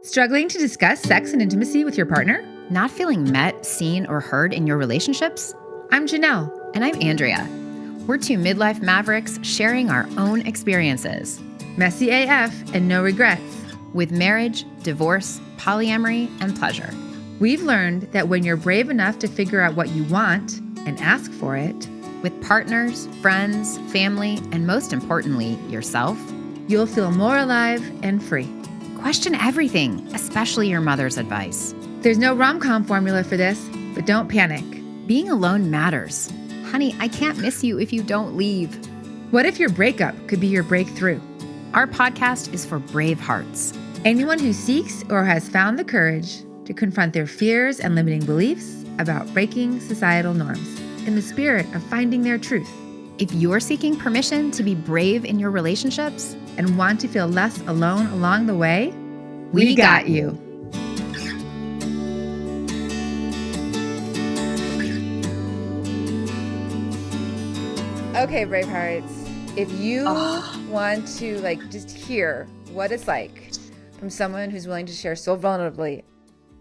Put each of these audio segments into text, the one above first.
Struggling to discuss sex and intimacy with your partner? Not feeling met, seen, or heard in your relationships? I'm Janelle. And I'm Andrea. We're two midlife mavericks sharing our own experiences. Messy AF and no regrets. With marriage, divorce, polyamory, and pleasure. We've learned that when you're brave enough to figure out what you want and ask for it, with partners, friends, family, and most importantly, yourself, you'll feel more alive and free. Question everything, especially your mother's advice. There's no rom-com formula for this, but don't panic. Being alone matters. Honey, I can't miss you if you don't leave. What if your breakup could be your breakthrough? Our podcast is for brave hearts. Anyone who seeks or has found the courage to confront their fears and limiting beliefs about breaking societal norms in the spirit of finding their truth. If you're seeking permission to be brave in your relationships and want to feel less alone along the way, we got you. Okay, Bravehearts, if you want to just hear what it's like from someone who's willing to share so vulnerably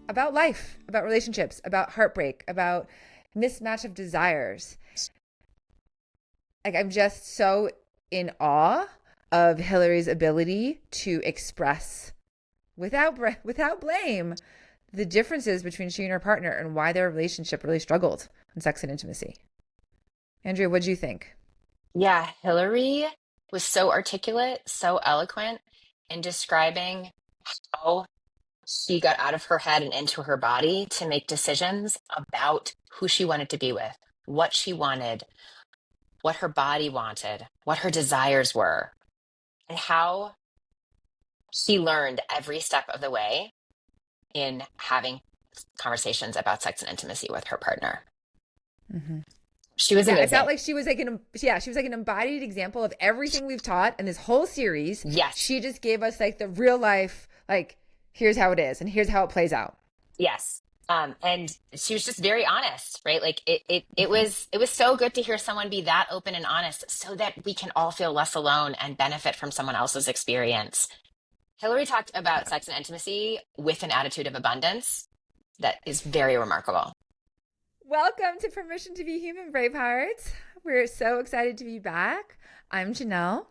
about life, about relationships, about heartbreak, about mismatch of desires, I'm just so in awe of Hillary's ability to express without blame the differences between she and her partner and why their relationship really struggled in sex and intimacy. Andrea, what do you think? Yeah, Hillary was so articulate, so eloquent in describing how she got out of her head and into her body to make decisions about who she wanted to be with, what she wanted, what her body wanted, what her desires were, and how she learned every step of the way in having conversations about sex and intimacy with her partner. Mm-hmm. She was amazing. I felt like she was like an embodied example of everything we've taught in this whole series. Yes. She just gave us the real life, here's how it is and here's how it plays out. Yes. And she was just very honest, right? It was so good to hear someone be that open and honest so that we can all feel less alone and benefit from someone else's experience. Hillary talked about sex and intimacy with an attitude of abundance that is very remarkable. Welcome to Permission to Be Human, Bravehearts. We're so excited to be back. I'm Janelle.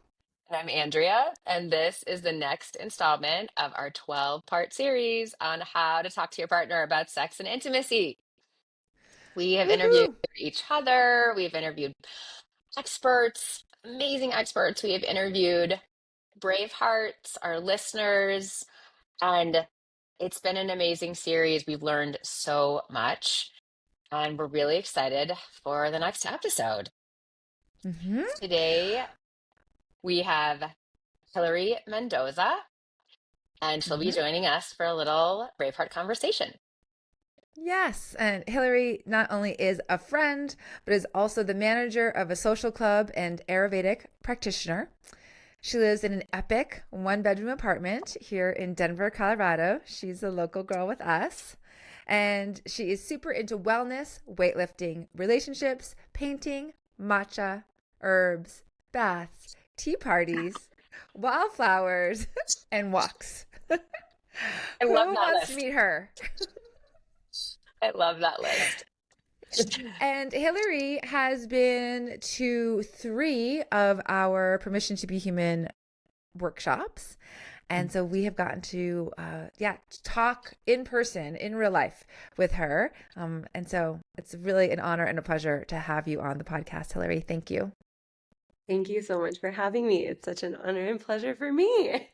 And I'm Andrea, and this is the next installment of our 12-part series on how to talk to your partner about sex and intimacy. We have interviewed each other. We've interviewed experts, amazing experts. We have interviewed Bravehearts, our listeners, and it's been an amazing series. We've learned so much, and we're really excited for the next episode. Mm-hmm. Today, we have Hillary Mendoza, and she'll be joining us for a little Braveheart conversation. Yes, and Hillary not only is a friend, but is also the manager of a social club and Ayurvedic practitioner. She lives in an epic one-bedroom apartment here in Denver, Colorado. She's a local girl with us. And she is super into wellness, weightlifting, relationships, painting, matcha, herbs, baths, tea parties, wildflowers, and walks. I love Who that wants list. to meet her? I love that list. And Hillary has been to 3 of our Permission to Be Human workshops. And so we have gotten to talk in person, in real life with her. And so it's really an honor and a pleasure to have you on the podcast, Hillary. Thank you. Thank you so much for having me. It's such an honor and pleasure for me.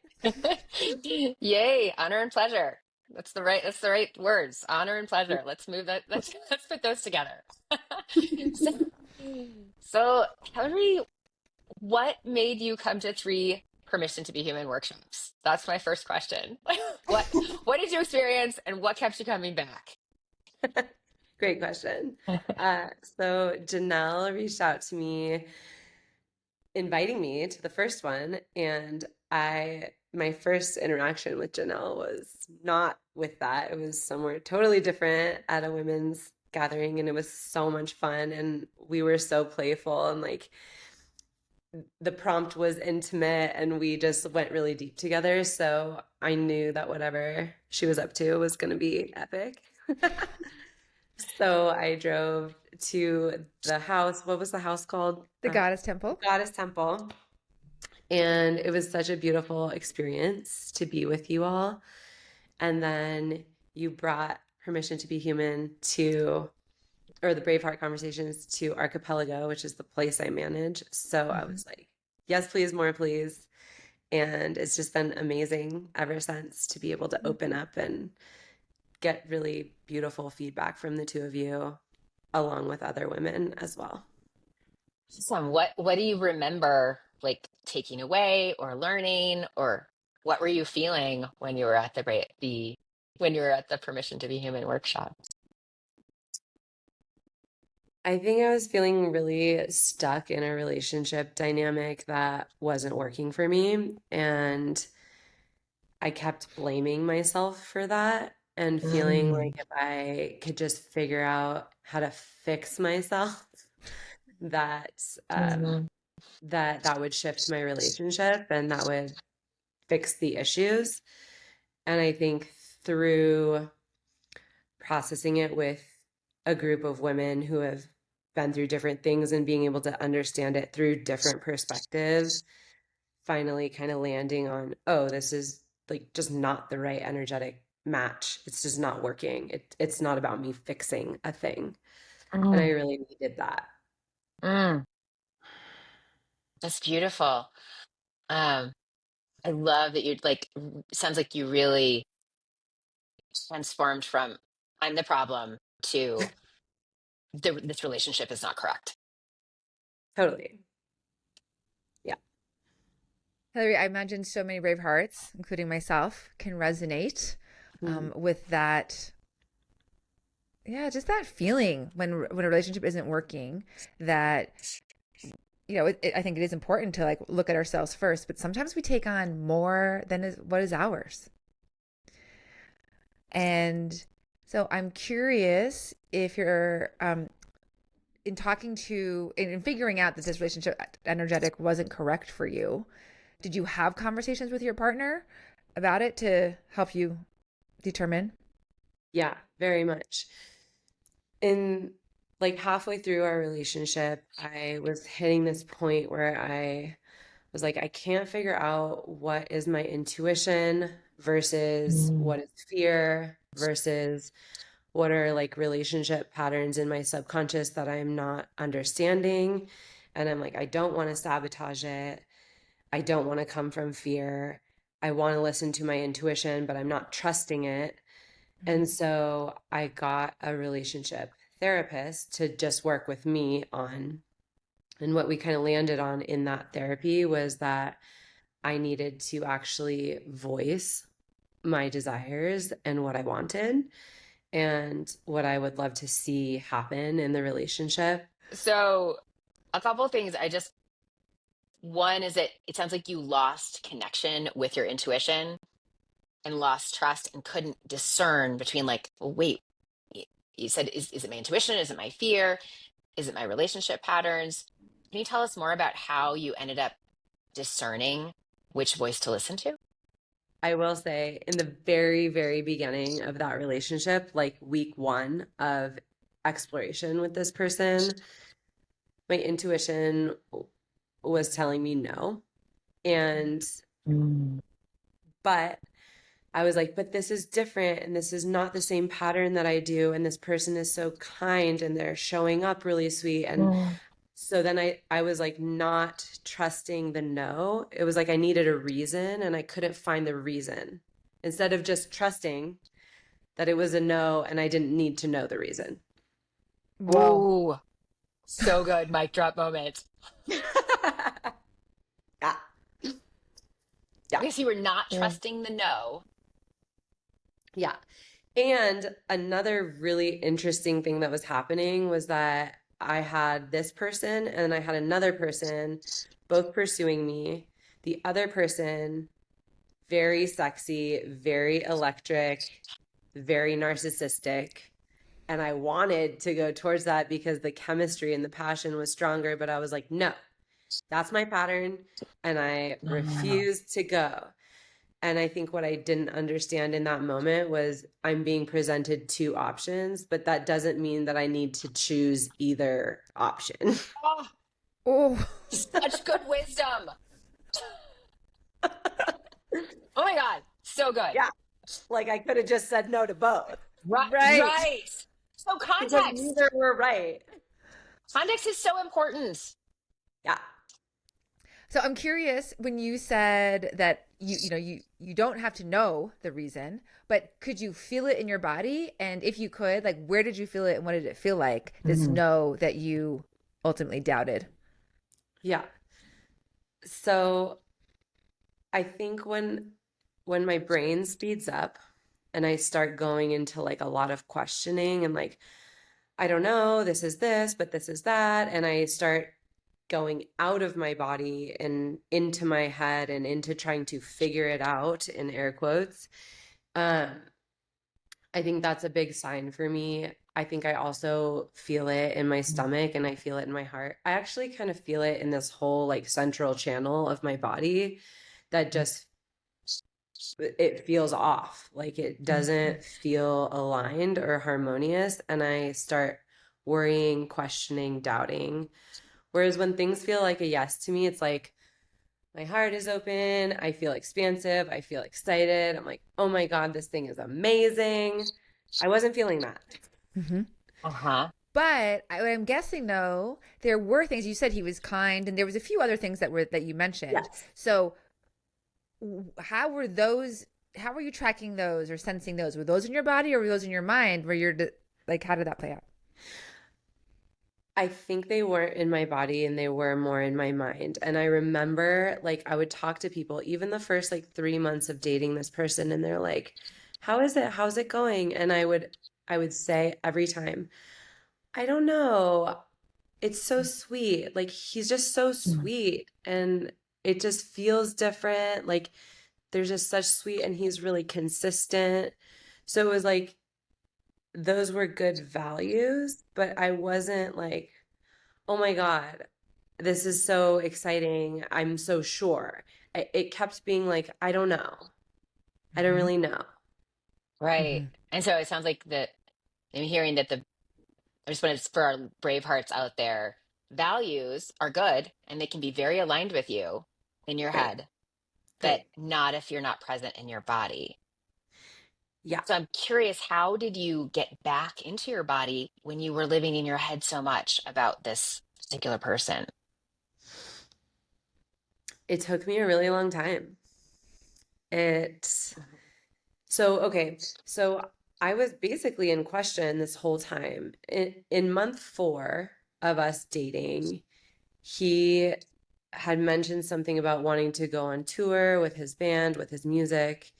Yay, honor and pleasure. That's the right words. Honor and pleasure. Let's move that. Let's put those together. So Hillary, what made you come to 3 Permission to Be Human workshops? That's my first question. What did you experience and what kept you coming back? Great question. So Janelle reached out to me, inviting me to the first one, and my first interaction with Janelle was not with that. It was somewhere totally different at a women's gathering, and it was so much fun, and we were so playful, and the prompt was intimate and we just went really deep together. So I knew that whatever she was up to was going to be epic. So I drove to the house. What was the house called? The Goddess Temple. Goddess Temple. And it was such a beautiful experience to be with you all. And then you brought Permission to Be Human to, or the Braveheart Conversations to Archipelago, which is the place I manage. So I Mhm. was like, yes, please, more, please. And it's just been amazing ever since to be able to open up and get really beautiful feedback from the two of you, along with other women as well. Awesome. What do you remember like taking away or learning, or what were you feeling when you were at the when you were at the Permission to Be Human workshop? I think I was feeling really stuck in a relationship dynamic that wasn't working for me. And I kept blaming myself for that and feeling like Mm, if I could just figure out how to fix myself, that mhm. that would shift my relationship and that would fix the issues. And I think through processing it with a group of women who have been through different things and being able to understand it through different perspectives, finally kind of landing on, oh, this is like just not the right energetic match. It's just not working. It's not about me fixing a thing. And I Mm, really needed that. mm. That's beautiful. Um, I love that you like sounds like you really transformed from I'm the problem to this relationship is not correct. Totally. Yeah. Hillary, I imagine so many brave hearts, including myself, can resonate Mhm. with that. Yeah, just that feeling when a relationship isn't working. That I think it is important to like look at ourselves first, but sometimes we take on more than what is ours. And so I'm curious if you're in talking to in figuring out that this relationship energetic wasn't correct for you. Did you have conversations with your partner about it to help you determine? Yeah, very much. In like halfway through our relationship, I was hitting this point where I was like, I can't figure out what is my intuition versus Mm, what is fear versus what are like relationship patterns in my subconscious that I'm not understanding. And I'm like, I don't want to sabotage it. I don't want to come from fear. I want to listen to my intuition, but I'm not trusting it. And so I got a relationship therapist to just work with me on. And what we kind of landed on in that therapy was that I needed to actually voice my desires and what I wanted and what I would love to see happen in the relationship. So, a couple of things. One is that it sounds like you lost connection with your intuition and lost trust and couldn't discern between, like, well, wait, you said, is it my intuition? Is it my fear? Is it my relationship patterns? Can you tell us more about how you ended up discerning which voice to listen to? I will say, in the very, very beginning of that relationship, like week one of exploration with this person, my intuition was telling me no. And, Mm, but I was like, but this is different and this is not the same pattern that I do. And this person is so kind and they're showing up really sweet. And mm. so then I was like not trusting the no. It was like I needed a reason and I couldn't find the reason. Instead of just trusting that it was a no and I didn't need to know the reason. Whoa. Ooh, so good. Mic drop moment. Yeah. Yeah. Because you were not Yeah. trusting the no. Yeah. And another really interesting thing that was happening was that I had this person and I had another person both pursuing me. The other person, very sexy, very electric, very narcissistic. And I wanted to go towards that because the chemistry and the passion was stronger, but I was like, no, That's my pattern, and I refuse to go. And I think what I didn't understand in that moment was I'm being presented two options, but that doesn't mean that I need to choose either option. Oh, Oh, such good wisdom. Oh my God, so good. Yeah, like I could have just said no to both Right, right. right. So because context. neither were right. Context is so important. Yeah. So I'm curious when you said that you don't have to know the reason, but could you feel it in your body? And if you could, like where did you feel it and what did it feel like? This no that you ultimately doubted. Yeah. So I think when my brain speeds up and I start going into like a lot of questioning and like, I don't know, this is this, but this is that, and I start going out of my body and into my head and into trying to figure it out in air quotes. Um, I think that's a big sign for me. I think I also feel it in my stomach and I feel it in my heart. I actually kind of feel it in this whole like central channel of my body that just it feels off. Like it doesn't feel aligned or harmonious. And I start worrying, questioning, doubting. Whereas when things feel like a yes to me, it's like my heart is open. I feel expansive. I feel excited. I'm like, oh my God, this thing is amazing. I wasn't feeling that. Mm-hmm. Uh-huh. But I'm guessing though there were things you said he was kind, and there was a few other things that you mentioned. Yes. So how were those? How were you tracking those or sensing those? Were those in your body or were those in your mind? Where you're like, how did that play out? I think they weren't in my body and they were more in my mind. And I remember like I would talk to people, even the first like 3 months of dating this person, and they're like, how is it? How's it going? And I would say every time, I don't know. It's so sweet. Like he's just so sweet. And it just feels different. Like there's just such sweet and he's really consistent. So it was like those were good values, but I wasn't like, oh my God, this is so exciting. I'm so sure. It kept being like, I don't know. I don't Mm-hmm. really know. Right. Mm-hmm. And so it sounds like that I'm hearing that I just wanted for our brave hearts out there, values are good and they can be very aligned with you in your Right. head, but Right. not if you're not present in your body. Yeah. So I'm curious, how did you get back into your body when you were living in your head so much about this particular person? It took me a really long time. It, so, okay. So I was basically in question this whole time. In month 4 of us dating, he had mentioned something about wanting to go on tour with his band, with his music.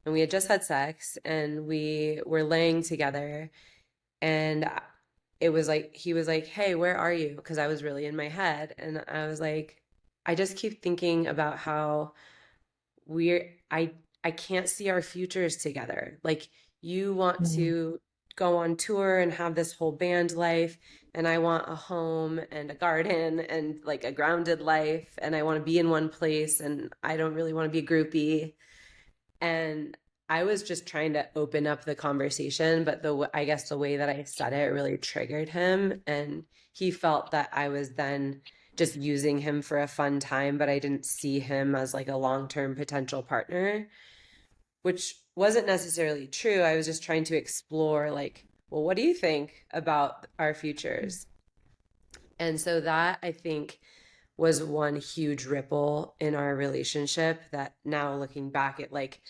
And we had just had sex and we were laying together. And it was like, he was like, hey, where are you? Because I was really in my head. And I was like, I just keep thinking about how we're, I can't see our futures together. Like, you want to go on tour and have this whole band life, and I want a home and a garden and like a grounded life, and I want to be in one place, and I don't really want to be a groupie. And I was just trying to open up the conversation, but I guess the way that I said it really triggered him. And he felt that I was then just using him for a fun time, but I didn't see him as like a long-term potential partner, which wasn't necessarily true. I was just trying to explore, like, well, what do you think about our futures? And so that I think was one huge ripple in our relationship that now looking back at like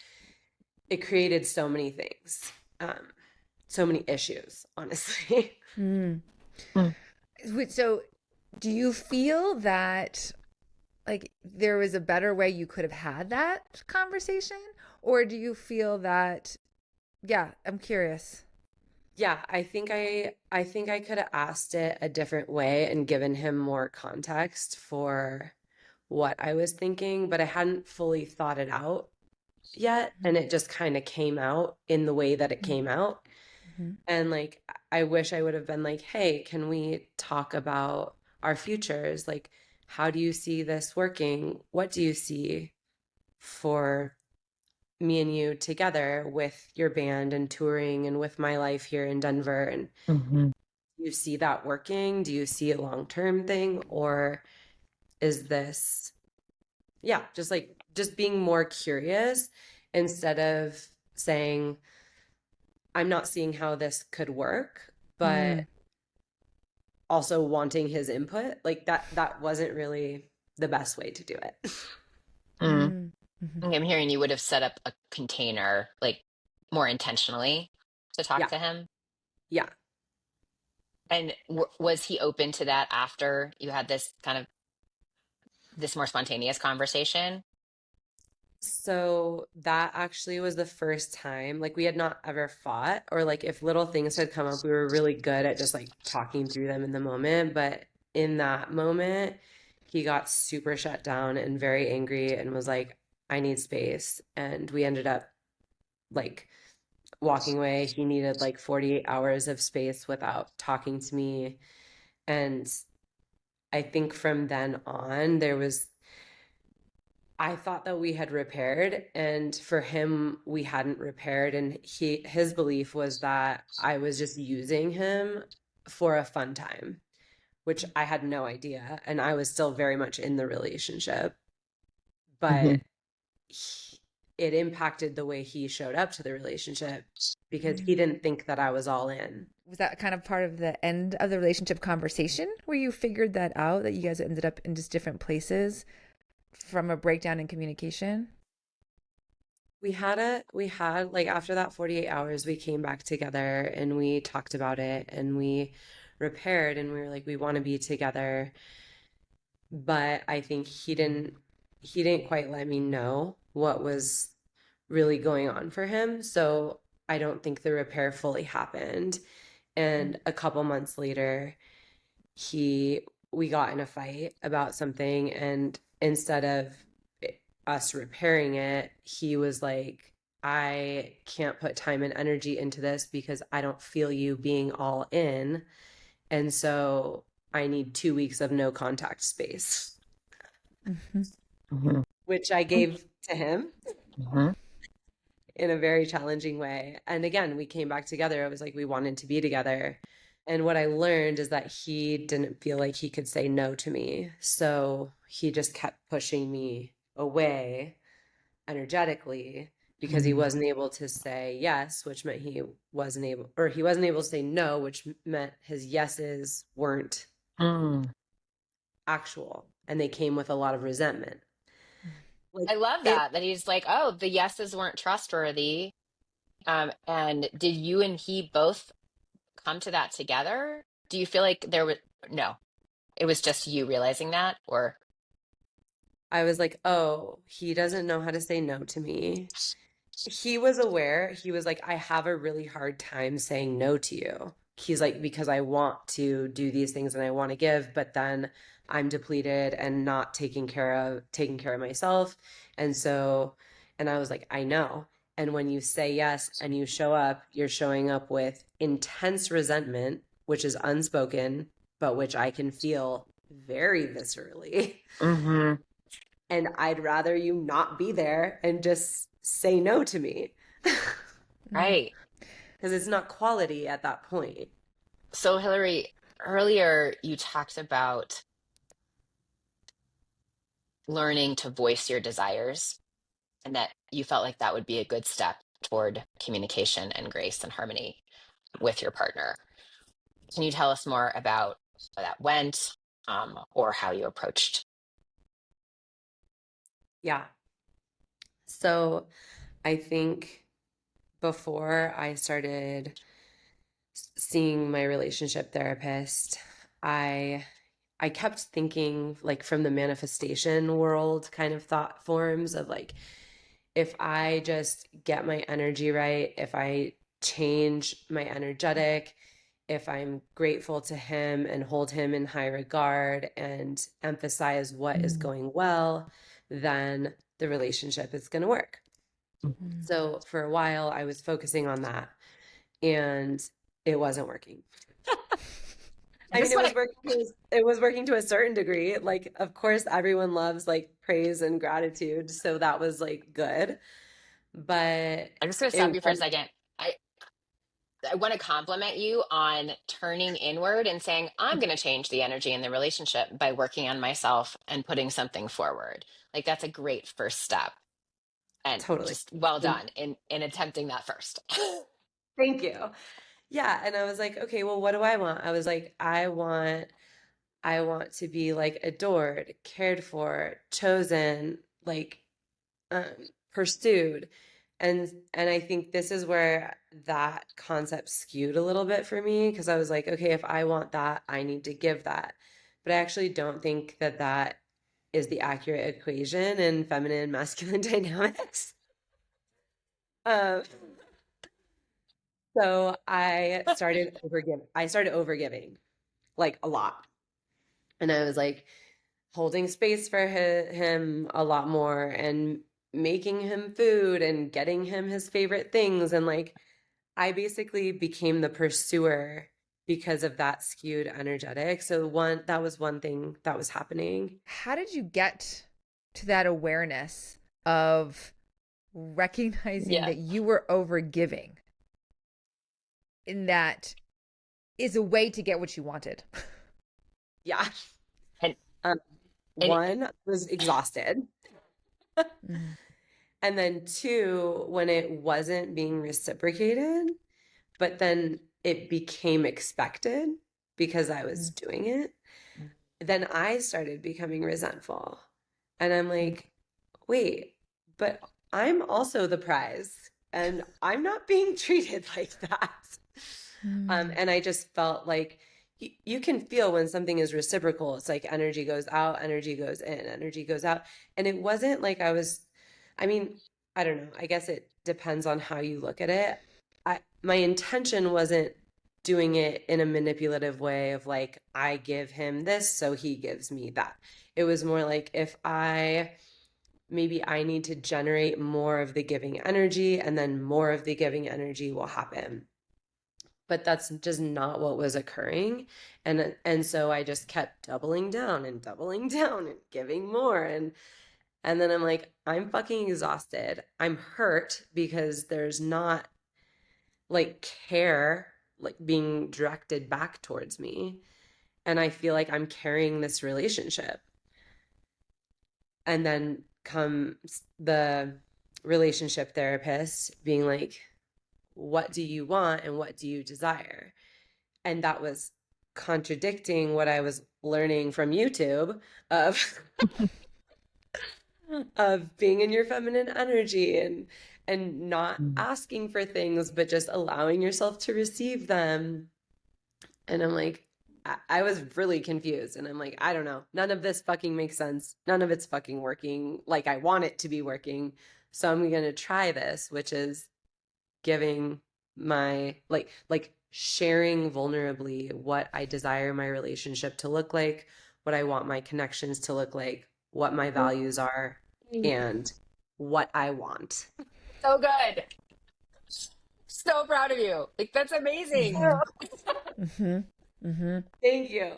it created so many things, so many issues, honestly. Mm. Mm. So, do you feel that like there was a better way you could have had that conversation, or do you feel that? Yeah, I'm curious. Yeah, I think I could have asked it a different way and given him more context for what I was thinking, but I hadn't fully thought it out yet, and it just kind of came out in the way that it came out. Mm-hmm. And like I wish I would have been like, "Hey, can we talk about our futures? Like how do you see this working? What do you see for me and you together with your band and touring and with my life here in Denver? And Mm-hmm. do you see that working? Do you see a long-term thing? Or is this, yeah, just being more curious instead of saying, I'm not seeing how this could work, but also wanting his input. Like that wasn't really the best way to do it. Mm. Mm-hmm. I'm hearing you would have set up a container like more intentionally to talk Yeah. to him. Yeah. And was he open to that after you had this kind of this more spontaneous conversation? So that actually was the first time, like we had not ever fought, or like if little things had come up, we were really good at just like talking through them in the moment. But in that moment, he got super shut down and very angry and was like, I need space. And we ended up like walking away. He needed like 48 hours of space without talking to me. And I think from then on, I thought that we had repaired, and for him, we hadn't repaired. And his belief was that I was just using him for a fun time, which I had no idea. And I was still very much in the relationship, Mm-hmm. but it impacted the way he showed up to the relationship because he didn't think that I was all in. Was that kind of part of the end of the relationship conversation where you figured that out, that you guys ended up in just different places from a breakdown in communication? We had like after that 48 hours, we came back together and we talked about it and we repaired and we were like, we want to be together. But I think he didn't quite let me know what was really going on for him. So I don't think the repair fully happened. And a couple months later, he we got in a fight about something, and instead of us repairing it, he was like, I can't put time and energy into this because I don't feel you being all in, and so I need 2 weeks of no contact space, Mm-hmm. Mm-hmm. which I gave to him Mm-hmm. in a very challenging way. And again, we came back together. It was like we wanted to be together. And what I learned is that he didn't feel like he could say no to me. So he just kept pushing me away energetically because he wasn't able to say yes, which meant he wasn't able to say no, which meant his yeses weren't Mm-hmm. actual and they came with a lot of resentment. Like I love it, that he's like, oh, the yeses weren't trustworthy. And did you and he both come to that together? Do you feel like there was no, it was just you realizing that, or I was like, oh, he doesn't know how to say no to me. He was aware. He was like, I have a really hard time saying no to you. He's like, because I want to do these things and I want to give, but then I'm depleted and not taking care of myself. And so, and I was like, I know. And when you say yes and you show up, you're showing up with intense resentment, which is unspoken, but which I can feel very viscerally. mm-hmm. And I'd rather you not be there and just say no to me Right. because it's not quality at that point. So Hillary, earlier you talked about learning to voice your desires and that you felt like that would be a good step toward communication and grace and harmony with your partner. Can you tell us more about how that went, or how you approached? Yeah. So I think before I started seeing my relationship therapist, I I kept thinking like from the manifestation world kind of thought forms of like if I just get my energy right, if I change my energetic, if I'm grateful to him and hold him in high regard and emphasize what is going well, then the relationship is going to work. So for a while, I was focusing on that and it wasn't working. I I mean, just want to, it was working to a certain degree. Like, of course, everyone loves like praise and gratitude, so that was like good. But I'm just going to it stop you for a was second. I want to compliment you on turning inward and saying, I'm going to change the energy in the relationship by working on myself and putting something forward. Like that's a great first step. And totally. just well done in attempting that first. Thank you. Yeah, and I was like, okay, well, what do I want? I was like, I want to be like adored, cared for, chosen, like um pursued. And I think this is where that concept skewed a little bit for me because I was like, okay, if I want that, I need to give that. But I actually don't think that that is the accurate equation in feminine and masculine dynamics. Um, so I started overgiving like a lot. And I was like holding space for him a lot more and making him food and getting him his favorite things. And like I basically became the pursuer because of that skewed energetic. So that was one thing that was happening. How did you get to that awareness of recognizing Yeah. that you were over giving, in that is a way to get what you wanted? Yeah. And, Um, and one was exhausted. Mm, And then two, when it wasn't being reciprocated, but then it became expected because I was mm, doing it, then I started becoming resentful. And I'm mm, like, wait, but I'm also the prize and I'm not being treated like that. mm. And I just felt like you can feel when something is reciprocal. It's like energy goes out, energy goes in, energy goes out. And it wasn't like I mean, I don't know. I guess it depends on how you look at it. My intention wasn't doing it in a manipulative way of like, I give him this, so he gives me that. It was more like if maybe I need to generate more of the giving energy and then more of the giving energy will happen. But that's just not what was occurring. And so I just kept doubling down and doubling down and giving more. And then I'm like, I'm fucking exhausted. I'm hurt because there's not like care like being directed back towards me. And I feel like I'm carrying this relationship. And then comes the relationship therapist being like, what do you want and what do you desire? And that was contradicting what I was learning from YouTube of of being in your feminine energy and not asking for things but just allowing yourself to receive them. And I'm like, I was really confused. And I'm like, I don't know. None of this fucking makes sense. None of it's fucking working like I want it to be working. So I'm going to try this, which is giving my like sharing vulnerably what I desire my relationship to look like, what I want my connections to look like, what my values are, and what I want. so good. So proud of you. Like that's amazing. Mhm, mhm, mhm, Thank you.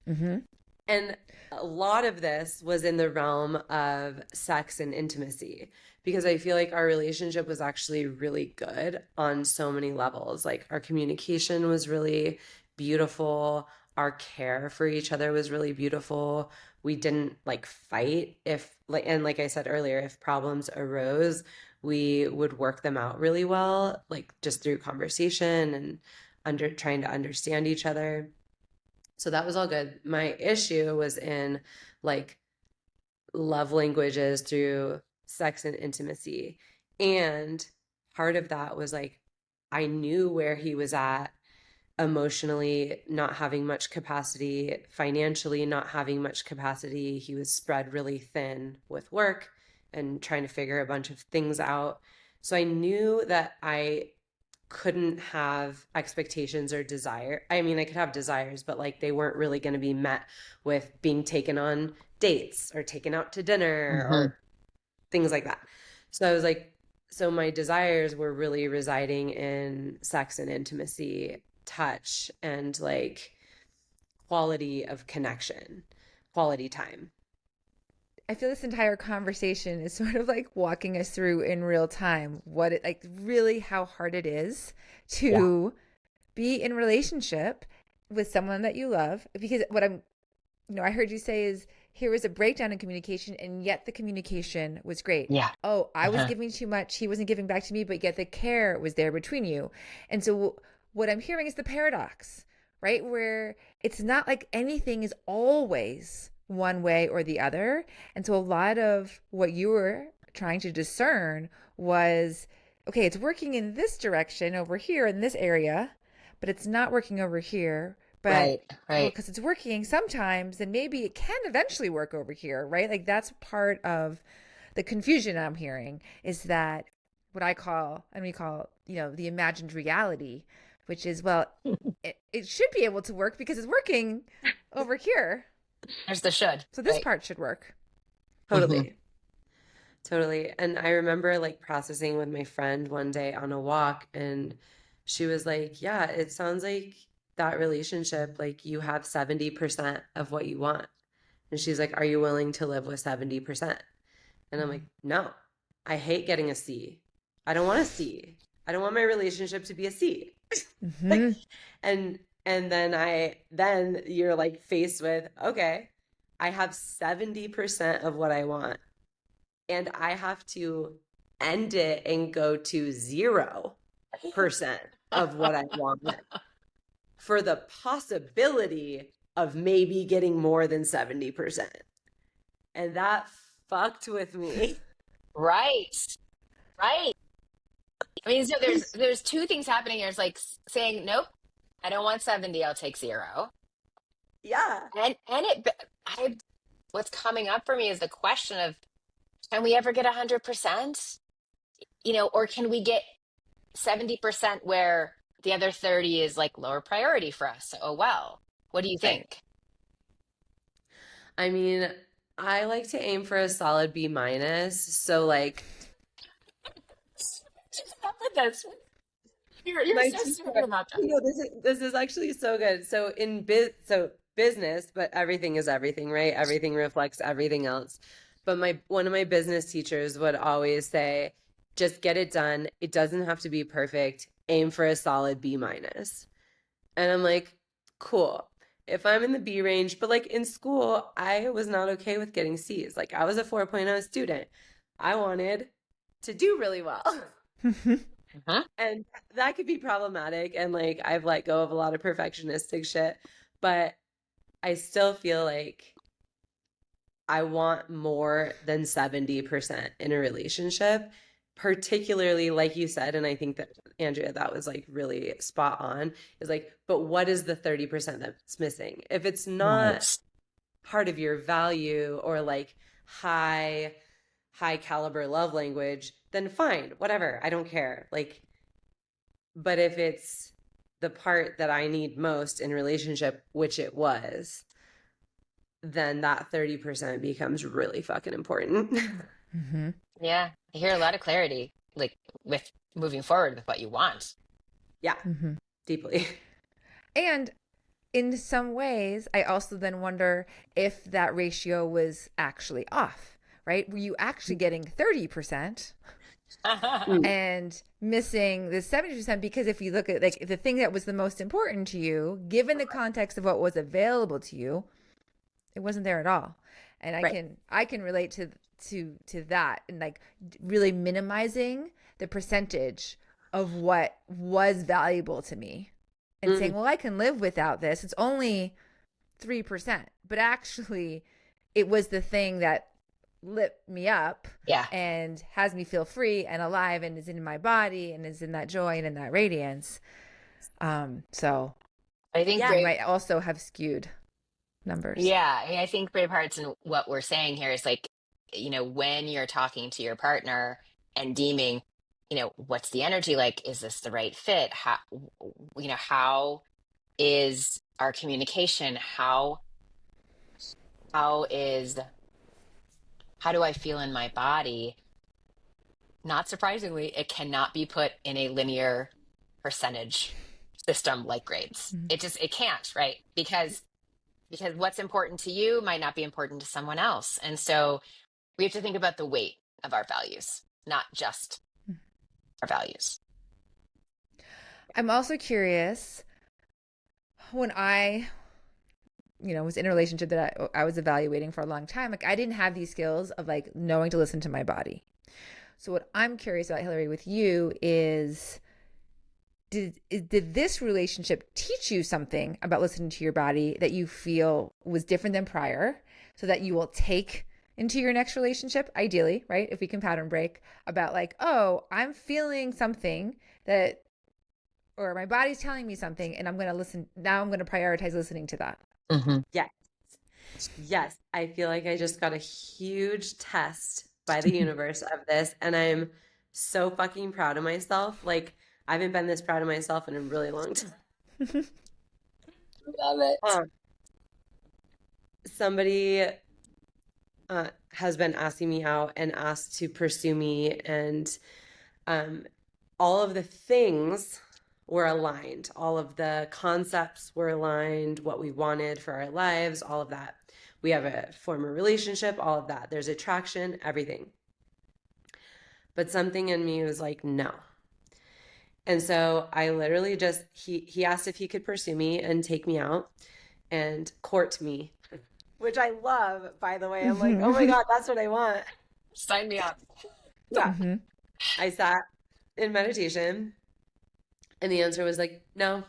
mhm, And a lot of this was in the realm of sex and intimacy because I feel like our relationship was actually really good on so many levels. Like our communication was really beautiful, our care for each other was really beautiful. We didn't like fight if like and like I said earlier, if problems arose, we would work them out really well, like just through conversation and under trying to understand each other. So that was all good. My issue was in like love languages through sex and intimacy. And part of that was like, I knew where he was at emotionally, not having much capacity, financially, not having much capacity. He was spread really thin with work and trying to figure a bunch of things out. So I knew that I couldn't have expectations or desire. I mean, I could have desires, but like they weren't really going to be met with being taken on dates or taken out to dinner Mhm. or things like that. So I was like, so my desires were really residing in sex and intimacy, touch, and like quality of connection, quality time. I feel this entire conversation is sort of like walking us through in real time what it like really how hard it is Yeah. to be in relationship with someone that you love. Because what I heard you say is here was a breakdown in communication and yet the communication was great. Yeah. Oh, I was Uh-huh. giving too much, he wasn't giving back to me, but yet the care was there between you. And so what I'm hearing is the paradox, right? Where it's not like anything is always one way or the other. And so a lot of what you were trying to discern was okay, it's working in this direction over here in this area, but it's not working over here. But Right. well, Right. because it's working sometimes, then maybe it can eventually work over here, right? Like that's part of the confusion I'm hearing is that what I call, and we call, the imagined reality, which is, well, it should be able to work because it's working over here. There's the should, So this right? part should work. Hmm. Totally. Totally. And I remember like processing with my friend one day on a walk, and she was like, "Yeah, it sounds like that relationship, like you have 70% of what you want." And she's like, "Are you willing to live with 70%?" And I'm like, "No, I hate getting a C. I don't want a C. I don't want my relationship to be a C." Mm-hmm. Like, and then you're like faced with, okay, I have 70% of what I want, and I have to end it and go to 0% of what I want for the possibility of maybe getting more than 70%. And that fucked with me. Right. Right. I mean, so there's two things happening here. It's like saying, nope, I don't want 70, I'll take 0. Yeah. I what's coming up for me is the question of can we ever get 100%? Or can we get 70% where the other 30 is like lower priority for us? Oh well. What do you Right. think? I mean, I like to aim for a solid B minus. So like Stop with this. You're my so teacher, serious about that. this is actually so good. So business, but everything is everything, right? Everything reflects everything else. But my one of my business teachers would always say, just get it done. It doesn't have to be perfect. Aim for a solid B minus. And I'm like, cool. If I'm in the B range, but like in school, I was not okay with getting C's. Like I was a 4.0 student. I wanted to do really well. Huh? And that could be problematic. And like I've let go of a lot of perfectionistic shit, but I still feel like I want more than 70% in a relationship, particularly like you said. And I think that, Andrea, that was like really spot on is like, but what is the 30% that's missing? If it's not Right. part of your value or like high, high caliber love language, then fine, whatever. I don't care. Like, but if it's the part that I need most in relationship, which it was, then that 30% becomes really fucking important. Mm-hmm. Yeah. I hear a lot of clarity, like with moving forward with what you want. Yeah, Mm-hmm. deeply. And in some ways, I also then wonder if that ratio was actually off, right? Were you actually getting 30% Mm, and missing the 70%? Because if you look at like the thing that was the most important to you, given the context of what was available to you, it wasn't there at all. And I right. can I can relate to that and like really minimizing the percentage of what was valuable to me and saying, Mm, well, I can live without this. It's only 3%, but actually it was the thing that lit me up Yeah. and has me feel free and alive and is in my body and is in that joy and in that radiance. So I think yeah. you might also have skewed numbers. Yeah, I think Bravehearts and what we're saying here is like, when you're talking to your partner and deeming, what's the energy like? Is this the right fit? How is our communication? How is, how do I feel in my body? Not surprisingly, it cannot be put in a linear percentage system like grades. It can't, right? Because because what's important to you might not be important to someone else. And so we have to think about the weight of our values, not just our values. I'm also curious when I was in a relationship that I was evaluating for a long time, like I didn't have these skills of like knowing to listen to my body. So what I'm curious about, Hillary, with you is did this relationship teach you something about listening to your body that you feel was different than prior so that you will take into your next relationship, ideally, right? If we can pattern break about like, oh, I'm feeling something that, or my body's telling me something and I'm going to listen. Now I'm going to prioritize listening to that. Mm-hmm. Yes. Yes. I feel like I just got a huge test by the universe of this, and I'm so fucking proud of myself. Like, I haven't been this proud of myself in a really long time. Love it. Somebody has been asking me out and asked to pursue me, and all of the things were aligned. All of the concepts were aligned, what we wanted for our lives, all of that. We have a former relationship, all of that. There's attraction, everything. But something in me was like, no. And so I literally just, he asked if he could pursue me and take me out and court me, which I love, by the way. I'm like, oh my God, that's what I want. Sign me up. Yeah. I sat in meditation and the answer was like, no.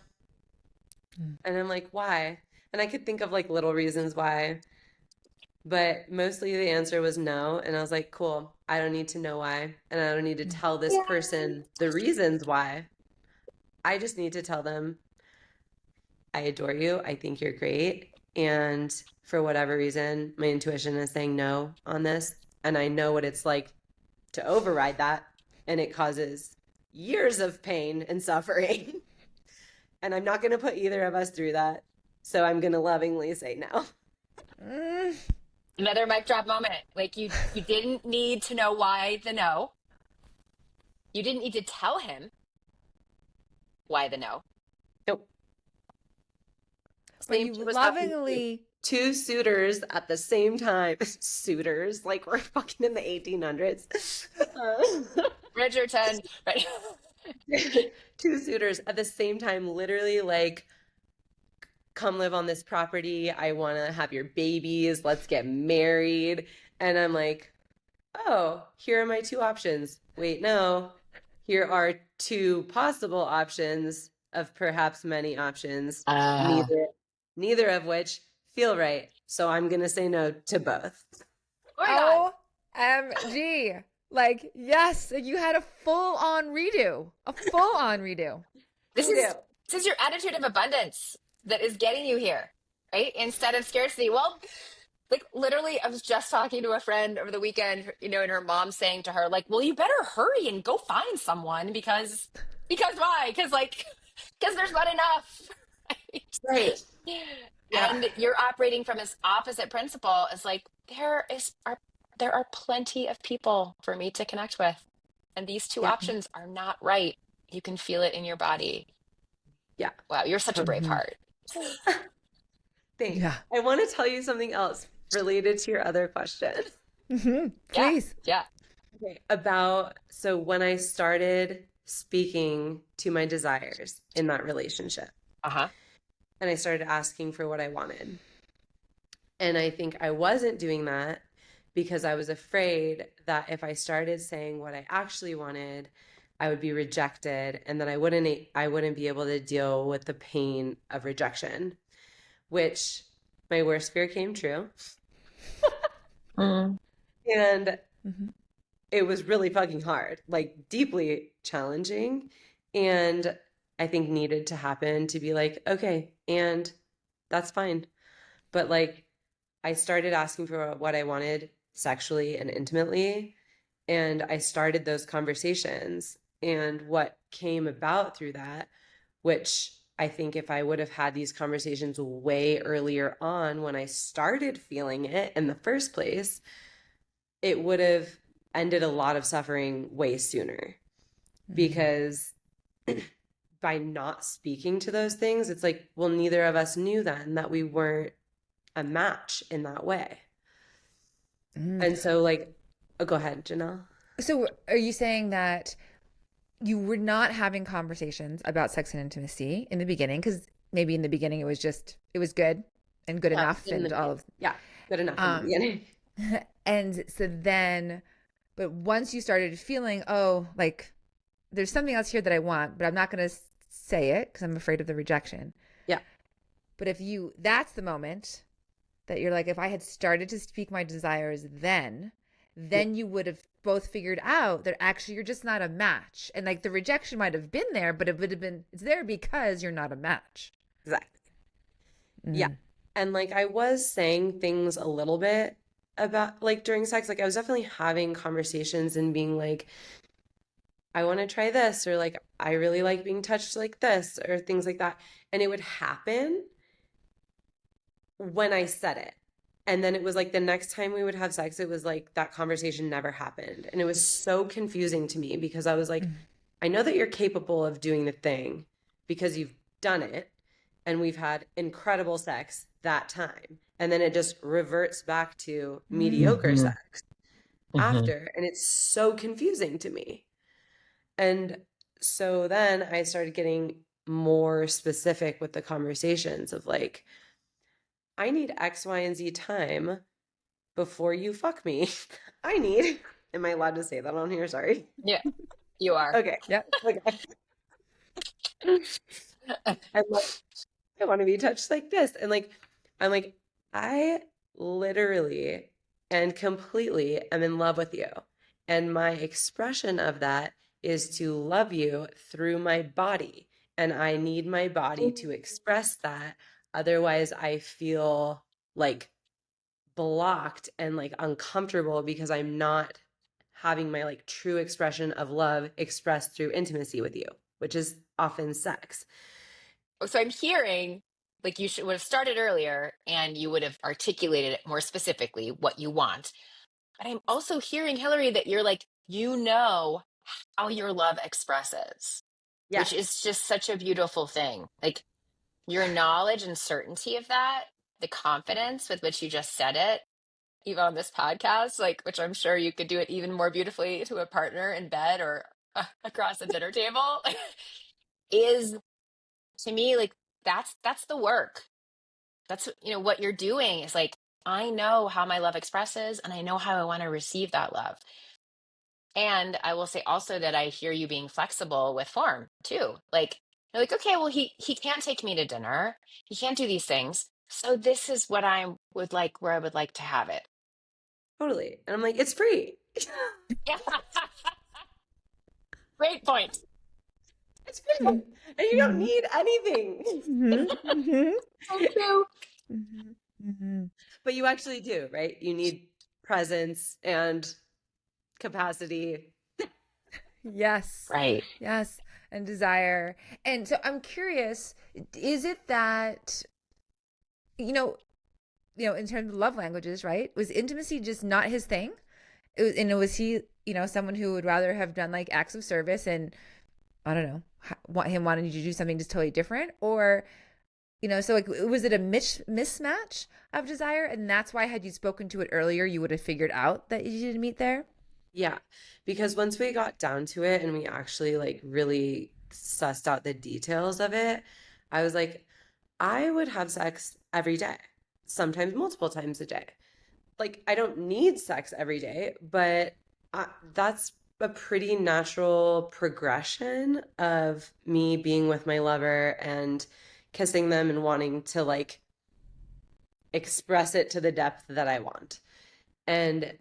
And I'm like, why? And I could think of like little reasons why, but mostly the answer was no. And I was like, cool, I don't need to know why. And I don't need to tell this person the reasons why. I just need to tell them, I adore you. I think you're great. And for whatever reason, my intuition is saying no on this. And I know what it's like to override that. And it causes years of pain and suffering. And I'm not going to put either of us through that. So I'm going to lovingly say no. Another mic drop moment. Like you didn't need to know why the no. You didn't need to tell him why the no. Nope. But you lovingly two suitors at the same time. Suitors, like we're fucking in the 1800s. Bridgerton, right? Two suitors at the same time, literally like, come live on this property. I want to have your babies. Let's get married. And I'm like, oh, here are my two options. Wait, no. Here are two possible options of perhaps many options. Neither of which feel right. So I'm going to say no to both. OMG. Like, yes, you had a full-on redo. A full-on redo. This is your attitude of abundance that is getting you here, right? Instead of scarcity. Well, like literally, I was just talking to a friend over the weekend, and her mom saying to her, like, well, you better hurry and go find someone because why? Because there's not enough. Right. Yeah. And you're operating from this opposite principle. It's like, there are plenty of people for me to connect with. And these two options are not right. You can feel it in your body. Yeah. Wow, you're such a brave heart. Thanks. Yeah. I want to tell you something else related to your other question. Please. Yeah. Okay. So when I started speaking to my desires in that relationship, and I started asking for what I wanted. And I think I wasn't doing that because I was afraid that if I started saying what I actually wanted, I would be rejected and that I wouldn't be able to deal with the pain of rejection, which my worst fear came true. And it was really fucking hard, like deeply challenging. And I think needed to happen to be like, okay, and that's fine. But like, I started asking for what I wanted sexually and intimately. And I started those conversations. And what came about through that, which I think if I would have had these conversations way earlier on when I started feeling it in the first place, it would have ended a lot of suffering way sooner. Because by not speaking to those things, it's like, well, neither of us knew then that we weren't a match in that way. Mm. And so like, oh, go ahead, Janelle. So are you saying that you were not having conversations about sex and intimacy in the beginning? Because maybe in the beginning it was good and good Yeah, enough good in the and all beginning. of Yeah, good enough in the um beginning. and so then but once you started feeling, oh, like there's something else here that I want, but I'm not going to say it because I'm afraid of the rejection. Yeah, But if you, that's the moment that you're like, if I had started to speak my desires yeah, then you would have both figured out that actually you're just not a match. And like the rejection might have been there, but it would have been, it's there because you're not a match. exactly. Yeah. Mm. And like I was saying things a little bit about like during sex, like I was definitely having conversations and being like, I want to try this, or like, I really like being touched like this, or things like that. And it would happen when I said it. And then it was like the next time we would have sex, it was like that conversation never happened. And it was so confusing to me because I was like, Mm. I know that you're capable of doing the thing because you've done it and we've had incredible sex that time. And then it just reverts back to mediocre Mhm. sex Mhm. after. And it's so confusing to me. And so then I started getting more specific with the conversations of like, I need X, Y, and Z time before you fuck me. I need, am I allowed to say that on here? Sorry. Yeah, you are. Okay. Yep. Okay. I I want to be touched like this. And like, I'm like, I literally and completely am in love with you. And my expression of that is to love you through my body. And I need my body to express that. Otherwise, I feel like blocked and like uncomfortable because I'm not having my like true expression of love expressed through intimacy with you, which is often sex. So I'm hearing like you should would have started earlier and you would have articulated it more specifically what you want. But I'm also hearing, Hillary, that you're like, you know how your love expresses, which is Yes, just such a beautiful thing. Like your knowledge and certainty of that, the confidence with which you just said it, even on this podcast, like which I'm sure you could do it even more beautifully to a partner in bed or across a dinner table, is to me like that's the work. That's what you're doing is like I know how my love expresses and I know how I want to receive that love. And I will say also that I hear you being flexible with form too. Like you're like, okay, well he can't take me to dinner. He can't do these things. So this is what I would like where I would like to have it. totally. And I'm like, it's free. Yeah. Great point. It's free. And you don't Mhm. need anything. Mhm. Mhm. So true. Mhm. Mhm. But you actually do, right? You need presence and capacity. Yes. Right. Yes. And desire. And so I'm curious, is it that, you know, in terms of love languages, right? Was intimacy just not his thing? Was he, someone who would rather have done like acts of service and I don't know, want him wanting you to do something just totally different? Or, so like, was it a mismatch of desire? And that's why, had you spoken to it earlier, you would have figured out that you didn't meet there? Yeah, because once we got down to it and we actually like really sussed out the details of it, I was like, I would have sex every day, sometimes multiple times a day. Like, I don't need sex every day, but that's a pretty natural progression of me being with my lover and kissing them and wanting to like express it to the depth that I want. And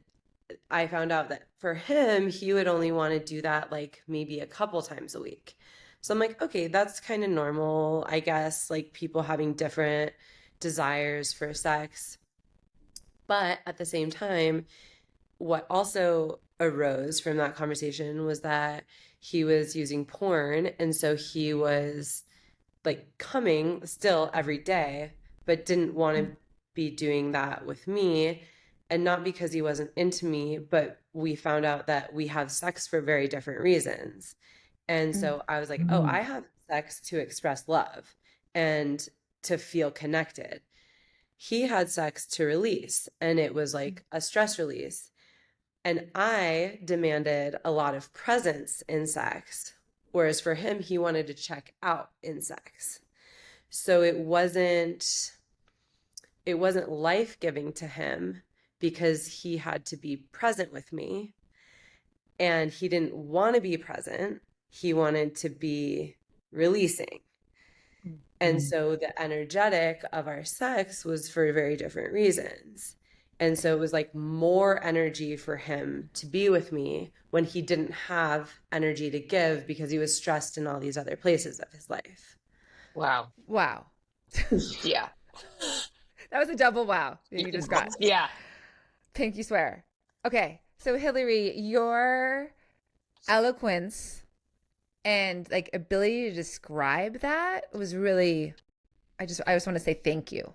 I found out that for him, he would only want to do that like maybe a couple times a week. So I'm like, okay, that's kind of normal, I guess, like people having different desires for sex. But at the same time, what also arose from that conversation was that he was using porn. And so he was like coming still every day, but didn't want to be doing that with me. And not because he wasn't into me, but we found out that we have sex for very different reasons. And Mm. so I was like, oh, Mm. I have sex to express love and to feel connected. he had sex to release, and it was like a stress release. And I demanded a lot of presence in sex, whereas for him, he wanted to check out in sex. So it wasn't life-giving to him because he had to be present with me, and he didn't want to be present. He wanted to be releasing. And so the energetic of our sex was for very different reasons. And so it was like more energy for him to be with me when he didn't have energy to give because he was stressed in all these other places of his life. Wow. Wow. Yeah. That was a double wow that you just got. Yeah. Pinky swear. Okay. So Hillary, your eloquence and like ability to describe that was really, I just want to say thank you.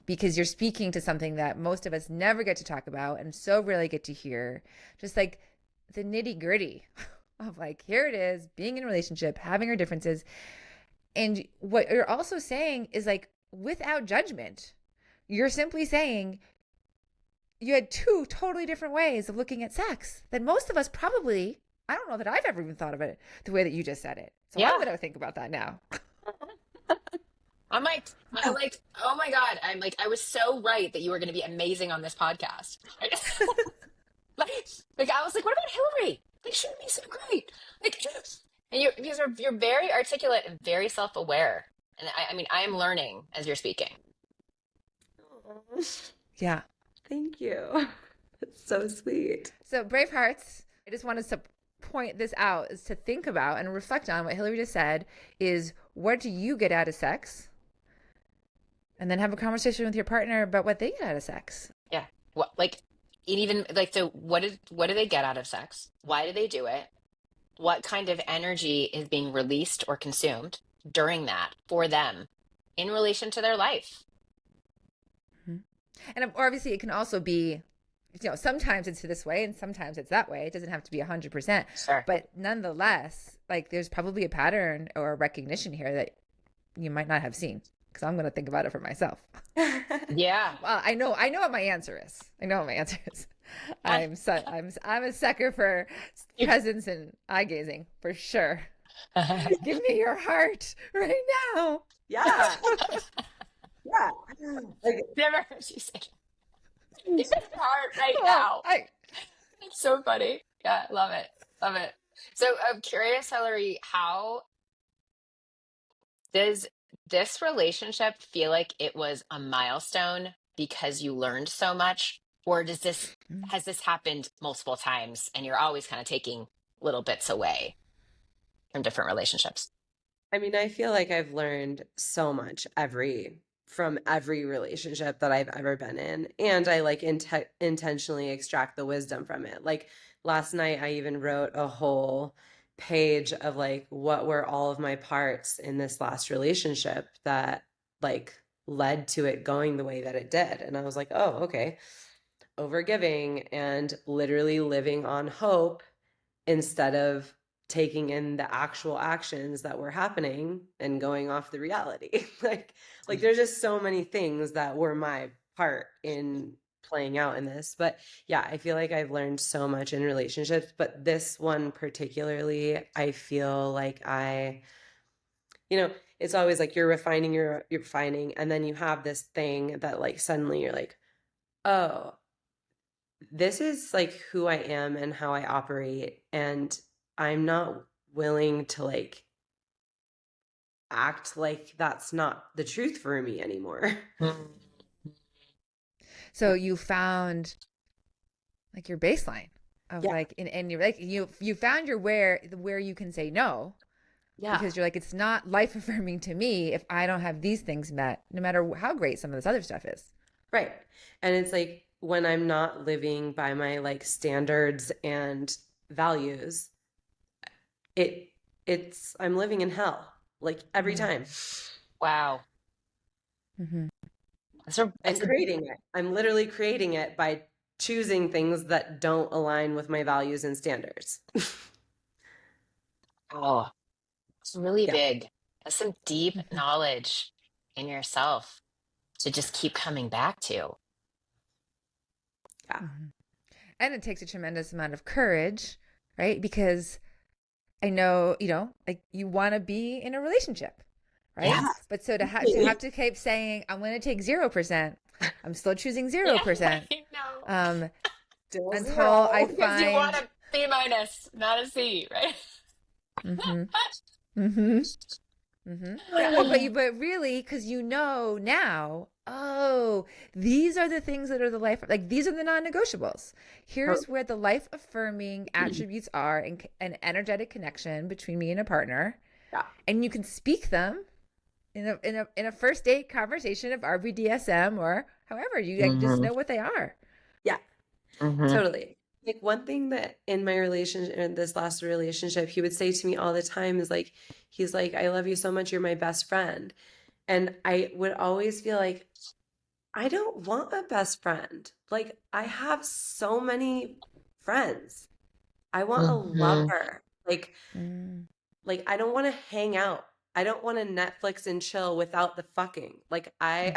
Because you're speaking to something that most of us never get to talk about and so rarely get to hear, just like the nitty gritty of like, here it is, being in a relationship, having our differences. And what you're also saying is like, without judgment, you're simply saying you had two totally different ways of looking at sex that most of us probably, I don't know that I've ever even thought of it the way that you just said it. So Yeah. I'm going to think about that now. I'm like, oh my God. I was so right that you were going to be amazing on this podcast. Like, I was like, what about Hillary? Like, she would be so great. Like, and you're very articulate and very self-aware. And I mean, I am learning as you're speaking. Yeah. Thank you. That's so sweet. So Bravehearts, I just wanted to point this out is to think about and reflect on what Hillary just said is what do you get out of sex? And then have a conversation with your partner about what they get out of sex. Yeah. What, like, it even like, so what do they get out of sex? Why do they do it? What kind of energy is being released or consumed during that for them in relation to their life? And obviously it can also be, sometimes it's this way and sometimes it's that way. It doesn't have to be 100%. Sure. But nonetheless, like there's probably a pattern or a recognition here that you might not have seen because I'm going to think about it for myself. Yeah. Well, I know what my answer is. I'm a sucker for presence and eye gazing for sure. Give me your heart right now. Yeah. Yeah. Like, Never heard you say it's hard right now. It's so funny. Yeah, love it. Love it. So I'm curious, Hillary, how does this relationship feel like it was a milestone because you learned so much? Or has this happened multiple times and you're always kind of taking little bits away from different relationships? I mean, I feel like I've learned so much from every relationship that I've ever been in, and I like intentionally extract the wisdom from it. Like last night, I even wrote a whole page of like what were all of my parts in this last relationship that like led to it going the way that it did. And I was like, oh, okay, overgiving and literally living on hope instead of taking in the actual actions that were happening and going off the reality. like there's just so many things that were my part in playing out in this. But yeah, I feel like I've learned so much in relationships, but this one particularly, I feel like it's always like you're refining, and then you have this thing that like suddenly you're like, oh, this is like who I am and how I operate, and I'm not willing to like act like that's not the truth for me anymore. So you found like your baseline of Yeah. like, and you're like, you found your where you can say no. Yeah. Because you're like, it's not life affirming to me if I don't have these things met, no matter how great some of this other stuff is. Right. And it's like when I'm not living by my like standards and values, it's I'm living in hell like every time. Wow. Mm-hmm. And creating it. I'm literally creating it by choosing things that don't align with my values and standards. Oh, it's really Yeah. big. That's some deep Mm-hmm. knowledge in yourself. to just keep coming back to. Yeah. Mhm. And it takes a tremendous amount of courage, right? Because I know, like you want to be in a relationship, right? Yes. But so to keep saying, I'm going to take 0%, I'm still choosing Yeah, 0%, I know. um, Still until I zero. Because you want find, a B minus, not a C, right? mm-hmm, mm-hmm, mm-hmm. Well, but really, because now, oh, these are the things that are the life, like these are the non-negotiables. Here's where the life affirming attributes are, and an energetic connection between me and a partner, Yeah. and you can speak them in a first date conversation of RBDSM or however you like, just know what they are. Yeah. Mm-hmm. Totally. Like one thing that in my relationship, in this last relationship, he would say to me all the time is like, he's like, I love you so much. You're my best friend. And I would always feel like, I don't want a best friend. Like, I have so many friends. I want a Mm-hmm. lover. Mm, I don't want to hang out. I don't want to Netflix and chill without the fucking. Like, I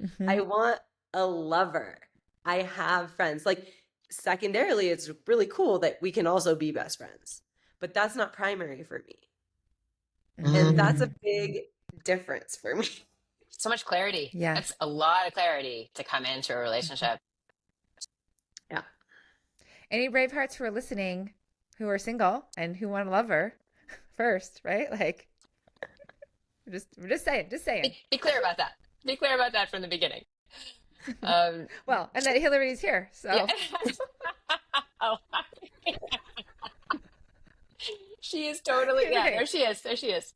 mhm, I mhm, want a lover. I have friends. Like, secondarily, it's really cool that we can also be best friends, but that's not primary for me. And that's a mm. big difference for me. So much clarity. Yes. That's a lot of clarity to come into a Mhm. relationship. Yeah. Any brave hearts who are listening, who are single and who want a lover first, right? Like, we're just saying, just saying. Be clear about that. Be clear about that from the beginning. Um, Well, and that Hillary's here, yeah. so Oh, she is totally, yeah, there right. she is. There she is.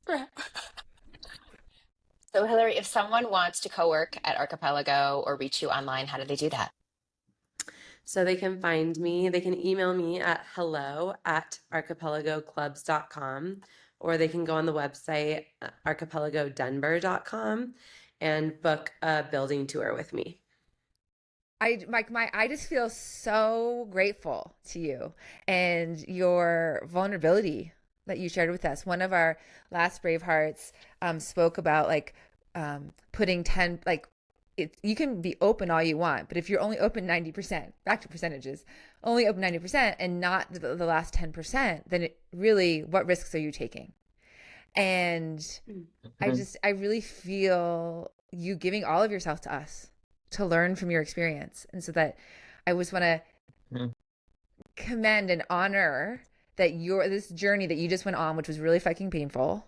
So, Hillary, if someone wants to co-work at Archipelago or reach you online, how do they do that? So they can find me, they can email me at hello@archipelagoclubs.com, or they can go on the website archipelagodenver.com and book a building tour with me. I just feel so grateful to you and your vulnerability that you shared with us. One of our last Bravehearts spoke about like putting 10, like you can be open all you want, but if you're only open 90%, back to percentages, only open 90% and not the last 10%, then really, what risks are you taking? And I really feel you giving all of yourself to us to learn from your experience. And so that I just want to Mhm. commend and honor that this journey that you just went on, which was really fucking painful.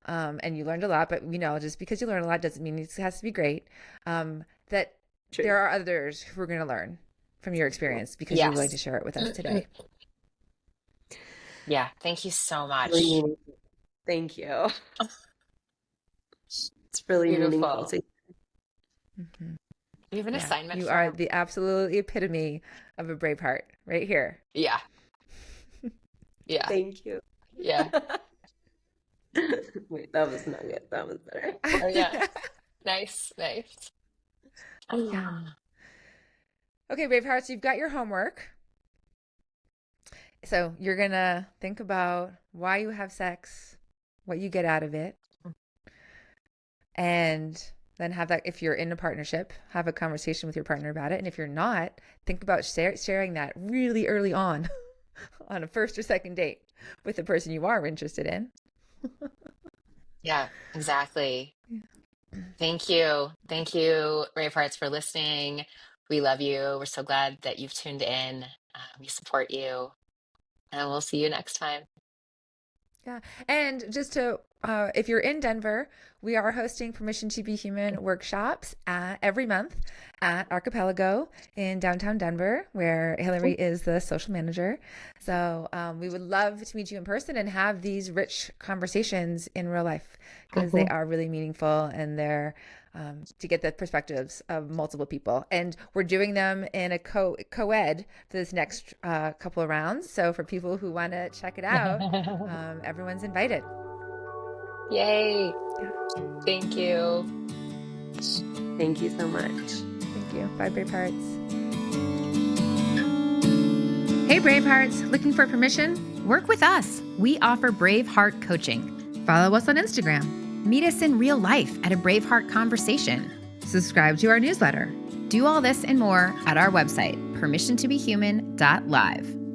And you learned a lot, but just because you learn a lot doesn't mean it has to be great. That True. there are others who are going to learn from your experience because you're willing to Yes. share it with us today. Yeah. Thank you so much. Really meaningful. Thank you. It's really meaningful Beautiful. to Mm-hmm. We have an Yeah, assignment you are for. the absolute epitome of a brave heart right here. Yeah. Yeah. Thank you. Yeah. Wait, that was not good. That was better. Oh, yeah. Nice. Nice. Yeah. Okay, brave hearts, you've got your homework. So you're going to think about why you have sex, what you get out of it, and then have that, if you're in a partnership, have a conversation with your partner about it. And if you're not, think about sharing that really early on on a first or second date with the person you are interested in. Yeah, exactly. Thank you. Thank you, Bravehearts, for listening. We love you. We're so glad that you've tuned in. We support you, and we'll see you next time. Yeah. And just to, if you're in Denver, we are hosting Permission to Be Human workshops every month at Archipelago in downtown Denver, where Hillary is the social manager. So we would love to meet you in person and have these rich conversations in real life because they are really meaningful and they're to get the perspectives of multiple people. And we're doing them in a co-ed for this next couple of rounds. So for people who want to check it out, everyone's invited. Yay. Yeah. Thank you. Thank you so much. Thank you. Bye, Brave Hearts. Hey, Bravehearts, looking for permission? Work with us. We offer Braveheart coaching. Follow us on Instagram. Meet us in real life at a Braveheart conversation. Subscribe to our newsletter. Do all this and more at our website, permissiontobehuman.live.